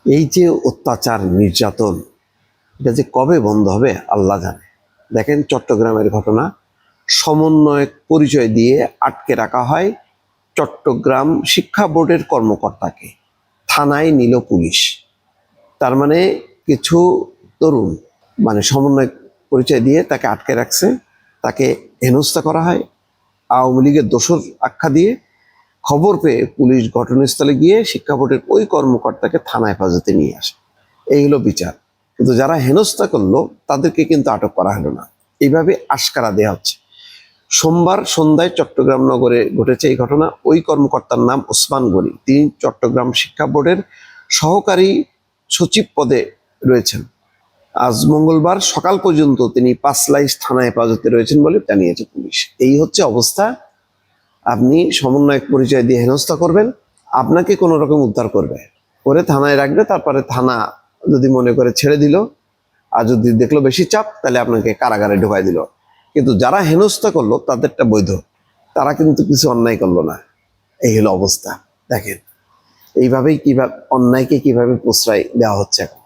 এই যে অত্যাচার নির্যাতন, এটা যে কবে বন্ধ হবে আল্লাহ জানে। দেখেন চট্টগ্রামের ঘটনা, সমন্বয়ক পরিচয় দিয়ে আটকে রাখা হয় চট্টগ্রাম শিক্ষা বোর্ডের কর্মকর্তাকে, থানায় নিল পুলিশ। তার মানে কিছু তরুণ সমন্বয়ক পরিচয় দিয়ে তাকে আটকে রাখছে, তাকে হেনস্থা করা হয়। আওয়ামী লীগের দোসর আখ্যা দিয়ে খবর পেয়ে পুলিশ ঘটনাস্থলে গিয়ে শিক্ষা বোর্ডের ওই কর্মকর্তাকে থানা হেফাজতে নিয়ে আসে। এই হলো বিচার। কিন্তু যারা হেনস্থা করলো তাদেরকে কিন্তু আটক করা হলো না, এইভাবে আশকারা দেওয়া হচ্ছে। সোমবার সন্ধ্যায় চট্টগ্রাম নগরে ঘটেছে এই ঘটনা। ওই কর্মকর্তার নাম ওসমান গনি। তিনি চট্টগ্রাম শিক্ষা বোর্ডের সহকারী সচিব পদে রয়েছেন। আজ মঙ্গলবার সকাল পর্যন্ত তিনি পাঁচলাইশ থানা হেফাজতে রয়েছেন বলে জানিয়েছে পুলিশ। এই হচ্ছে অবস্থা। আপনি সমন্বয়ক পরিচয় দিয়ে হেনস্থা করবেন, আপনাকে কোনো রকম উদ্ধার করবে, করে থানায় রাখবে, তারপরে থানা যদি মনে করে ছেড়ে দিল, আর যদি দেখলো বেশি চাপ তাহলে আপনাকে কারাগারে ঢুকাই দিল। কিন্তু যারা হেনস্থা করলো তাদেরটা বৈধ, তারা কিন্তু কিছু অন্যায় করলো না। এই হলো অবস্থা। দেখেন এইভাবেই কিভাবে অন্যায়কে কিভাবে প্রশ্রয় দেওয়া হচ্ছে এখন।